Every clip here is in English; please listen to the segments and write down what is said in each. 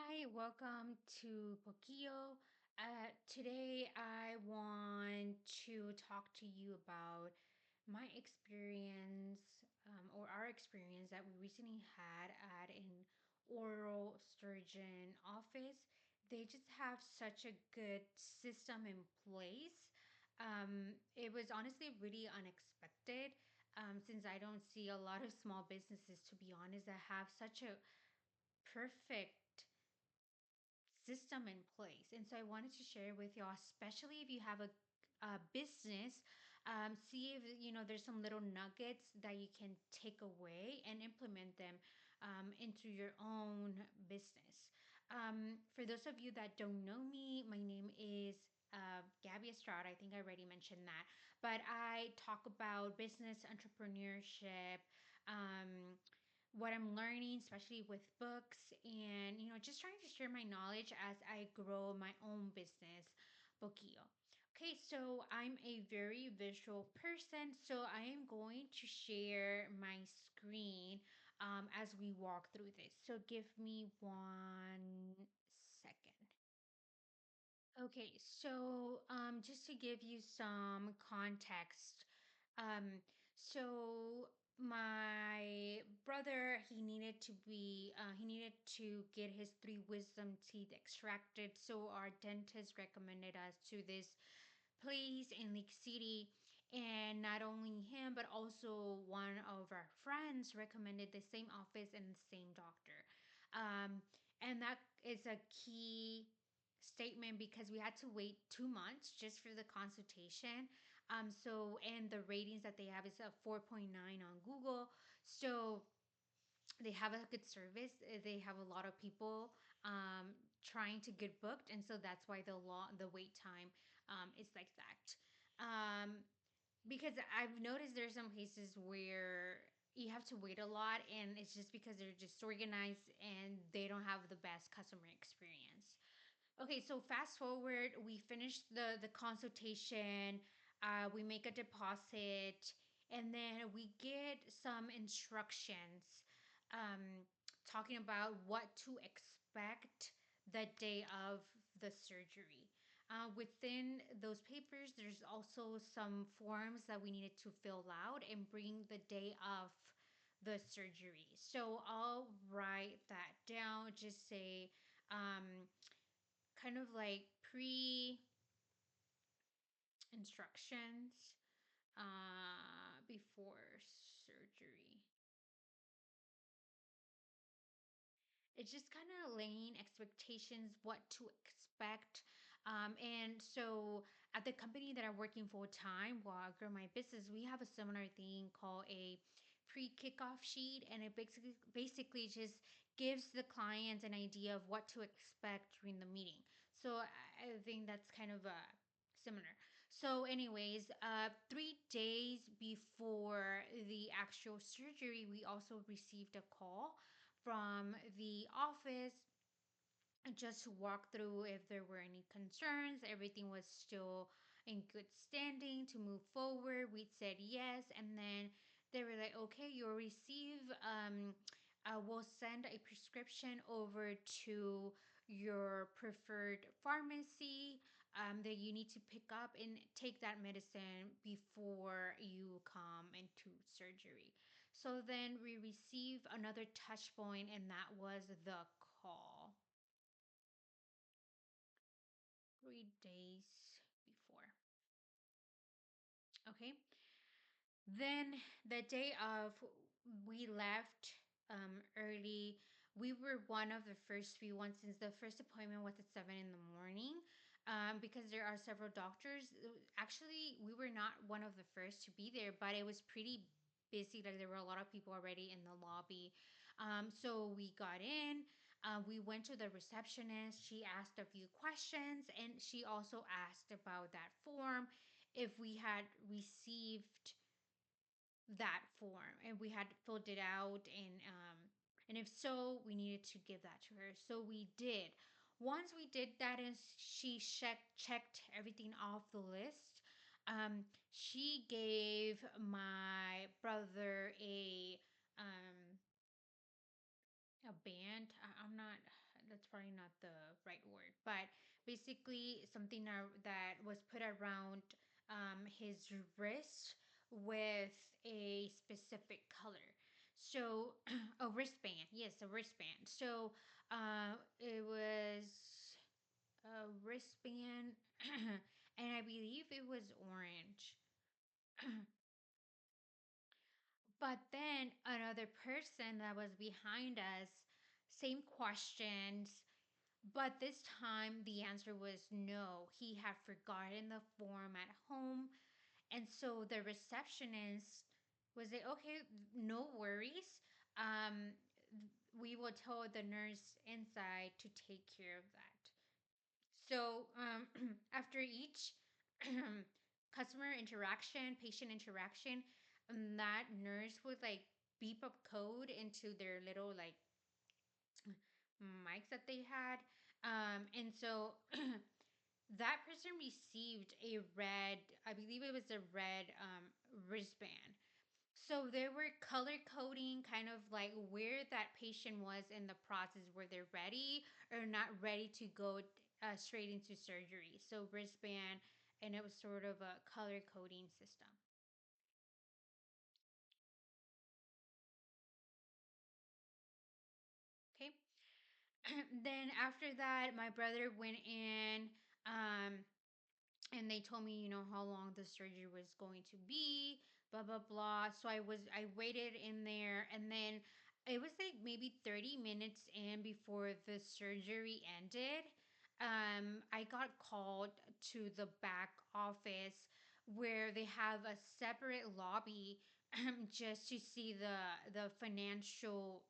Hi, welcome to Pokio. Today, I want to talk to you about my experience or our experience that we recently had at an oral surgeon office. They just have such a good system in place. It was honestly really unexpected since I don't see a lot of small businesses, to be honest, that have such a perfect system in place. And so I wanted to share with y'all, especially if you have a business, see if there's some little nuggets that you can take away and implement them into your own business. For those of you that don't know me, my name is Gabby Estrada. I think I already mentioned that. But I talk about business, entrepreneurship, um, what I'm learning, especially with books, and just trying to share my knowledge as I grow my own business, Bokio. Okay, so I'm a very visual person, so I am going to share my screen as we walk through this. So give me 1 second. Okay, so just to give you some context, so my brother he needed to get his three wisdom teeth extracted. So our dentist recommended us to this place in Lake City, and not only him but also one of our friends recommended the same office and the same doctor. And that is a key statement because we had to wait 2 months just for the consultation. And the ratings that they have is a 4.9 on Google. So they have a good service. They have a lot of people trying to get booked, and so that's why the wait time is like that. Um, because I've noticed there's some places where you have to wait a lot, and it's just because they're disorganized and they don't have the best customer experience. Okay, so fast forward, we finish the consultation, we make a deposit, and then we get some instructions um, talking about what to expect the day of the surgery. Within those papers, there's also some forms that we needed to fill out and bring the day of the surgery. So I'll write that down, just say, um, kind of like pre instructions before surgery. It's just kind of laying expectations, what to expect. And so at the company that I'm working full time while I grow my business, we have a similar thing called a pre-kickoff sheet, and it basically just gives the clients an idea of what to expect during the meeting. So I think that's kind of similar. So, anyways, 3 days before the actual surgery, we also received a call from the office just to walk through if there were any concerns, everything was still in good standing to move forward. We said yes, and then they were like, okay, you'll receive, we'll send a prescription over to your preferred pharmacy that you need to pick up and take that medicine before you come into surgery. So then we receive another touch point, and that was the call 3 days before. Okay. Then the day of, we left early. We were one of the first few ones since the first appointment was at 7 in the morning. Because there are several doctors. Actually, we were not one of the first to be there, but it was pretty busy. Like there were a lot of people already in the lobby. So we got in. We went to the receptionist. She asked a few questions, and she also asked about that form, if we had received that form and we had filled it out, and if so, we needed to give that to her. So we did. Once we did that and she checked everything off the list, she gave my brother a band. I'm not, that's probably not the right word, but basically something that was put around his wrist with a specific color. So a wristband, yes, a wristband. So it was a wristband, and I believe it was orange. But then another person that was behind us, same questions, but this time the answer was no. He had forgotten the form at home. And so the receptionist was like, okay, no worries. Um, we will tell the nurse inside to take care of that. So after each customer interaction, patient interaction, that nurse would like beep up code into their little like mics that they had. And so that person received a red, I believe it was a red wristband. So they were color coding kind of like where that patient was in the process, where they're ready or not ready to go straight into surgery. So wristband, and it was sort of a color coding system. Okay. Then after that, my brother went in. Um, and they told me, how long the surgery was going to be, blah blah blah. So I waited in there, and then it was like maybe 30 minutes in before the surgery ended. I got called to the back office where they have a separate lobby just to see the financial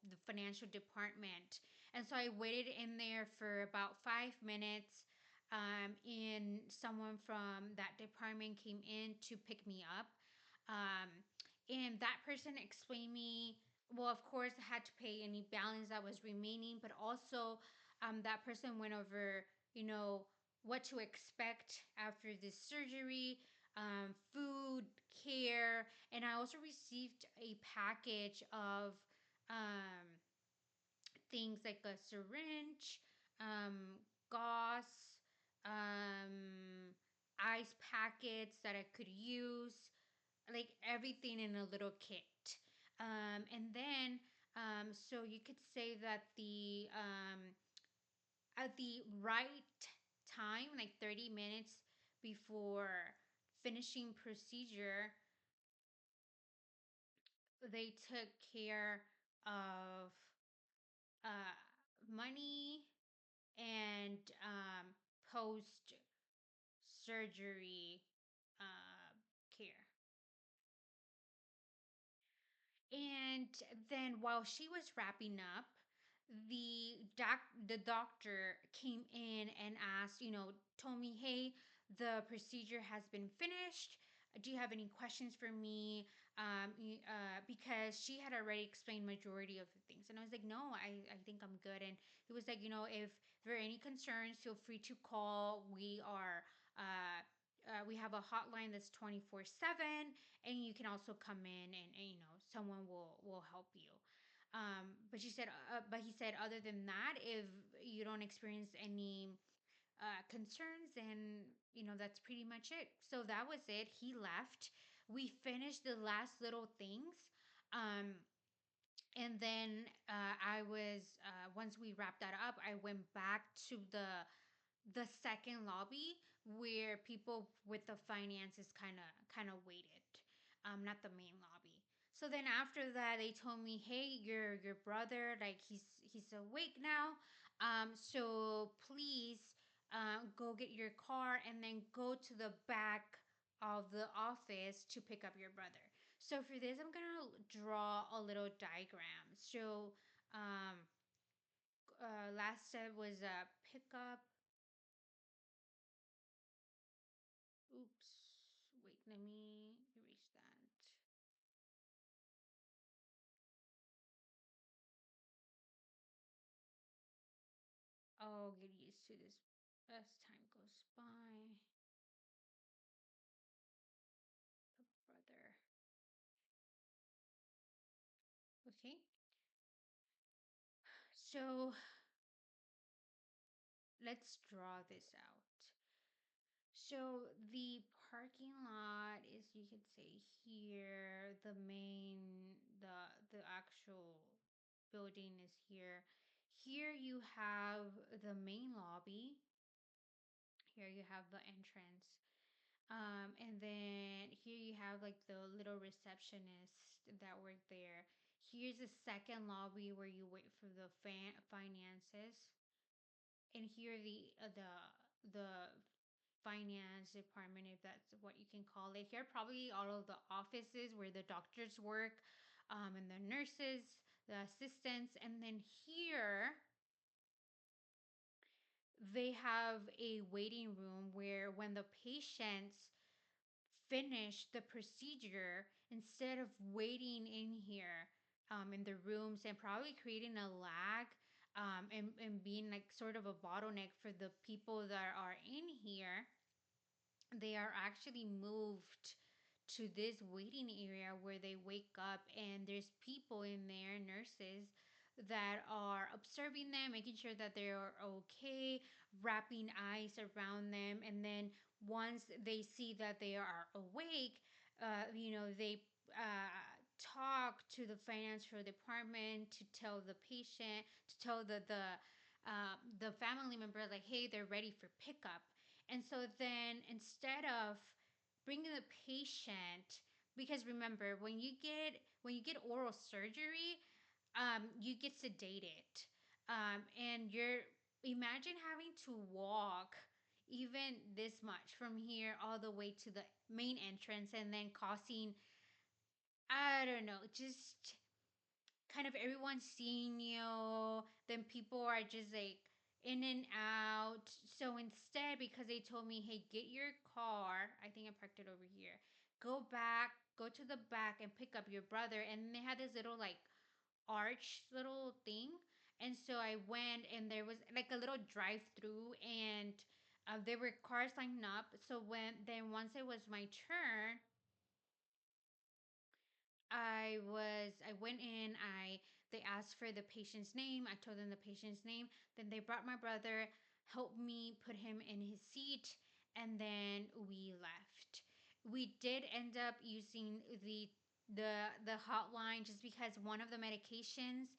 department. And so I waited in there for about 5 minutes, and someone from that department came in to pick me up. Um, and that person explained me, well, of course, I had to pay any balance that was remaining, but also that person went over, what to expect after this surgery, food, care, and I also received a package of um, things like a syringe, gauze, ice packets that I could use, like everything in a little kit. And then, so you could say that at the right time, like 30 minutes before finishing procedure, they took care of uh, money and post surgery care. And then while she was wrapping up, the doctor came in and asked, told me, "Hey, the procedure has been finished. Do you have any questions for me?" Because she had already explained majority of the things, and I was like, "No, I think I'm good." And he was like, "If there are any concerns, feel free to call. We have a hotline that's 24/7, and you can also come in, and someone will help you." But he said, other than that, if you don't experience any concerns, and that's pretty much it. So that was it. He left. We finished the last little things. Um, and then once we wrapped that up, I went back to the second lobby where people with the finances kind of waited, not the main lobby. So then after that, they told me, "Hey, your brother, like he's awake now. So please go get your car and then go to the back of the office to pick up your brother." So for this, I'm gonna draw a little diagram. So last step was pick up. Oops. Wait, let me erase that. I'll get used to this as time goes by. Brother. Okay. So let's draw this out. So the parking lot is, you could say, here. The main, the actual building is here. Here you have the main lobby. Here you have the entrance. And then here you have like the little receptionist that work there. Here's the second lobby where you wait for the finances. And here the finance department, if that's what you can call it. Here probably all of the offices where the doctors work, and the nurses, the assistants. And then here they have a waiting room where when the patients finish the procedure, instead of waiting in here, in the rooms, and probably creating a lag, and being like sort of a bottleneck for the people that are in here, they are actually moved to this waiting area where they wake up, and there's people in there, nurses, that are observing them, making sure that they're okay, wrapping ice around them. And then once they see that they are awake, they talk to the financial department to tell the patient, to tell the family member, like, hey, they're ready for pickup. And so then instead of bringing the patient, because remember, when you get oral surgery, you get sedated, and you're, imagine having to walk even this much from here all the way to the main entrance, and then causing, I don't know, just kind of everyone seeing you. Then people are just like in and out. So instead, because they told me, hey, get your car, I think I parked it over here. Go back, go to the back and pick up your brother. And they had this little like arch little thing. And so I went, and there was like a little drive through, and there were cars lined up. So once it was my turn, I went in, they asked for the patient's name. I told them the patient's name. Then they brought my brother, helped me put him in his seat, and then we left. We did end up using the hotline, just because one of the medications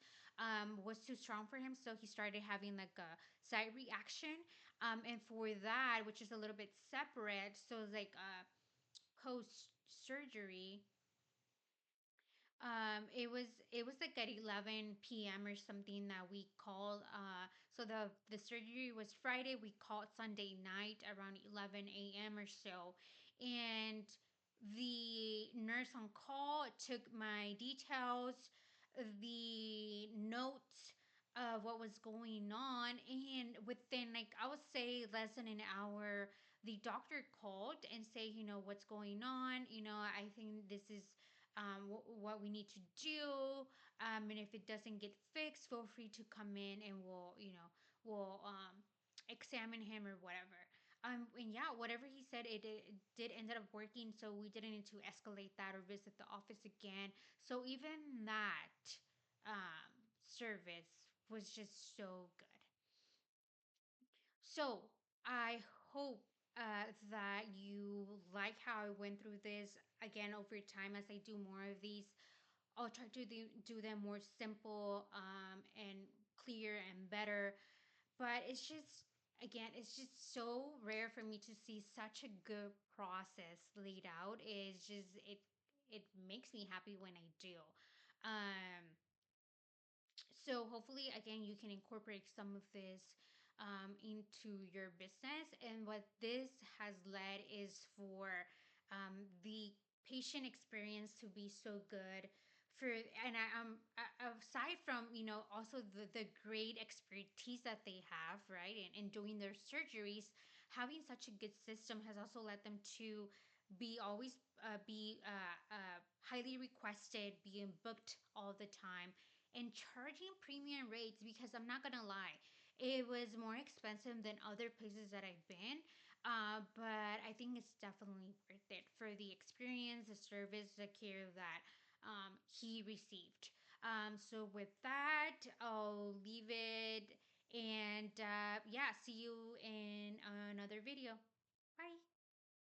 was too strong for him, so he started having like a side reaction. And for that, which is a little bit separate, so it's like post surgery, it was like at 11 p.m. or something that we called. So the surgery was Friday. We called Sunday night around 11 a.m. or so, and the nurse on call took my details, the notes of what was going on, and within, like, I would say less than an hour, the doctor called and say, what's going on. I think this is what we need to do. And if it doesn't get fixed, feel free to come in, and we'll examine him or whatever. And yeah, whatever he said, it did end up working. So we didn't need to escalate that or visit the office again. So even that service was just so good. So I hope that you like how I went through this. Again, over time, as I do more of these, I'll try to do them more simple, and clear and better. But it's just so rare for me to see such a good process laid out. It makes me happy when I do. Um, so hopefully, again, you can incorporate some of this into your business. And what this has led is for the patient experience to be so good. Aside from, also the great expertise that they have, right, in doing their surgeries, having such a good system has also led them to be highly requested, being booked all the time, and charging premium rates. Because I'm not gonna lie, it was more expensive than other places that I've been. But I think it's definitely worth it for the experience, the service, the care that he received. So with that, I'll leave it. And yeah, see you in another video. Bye.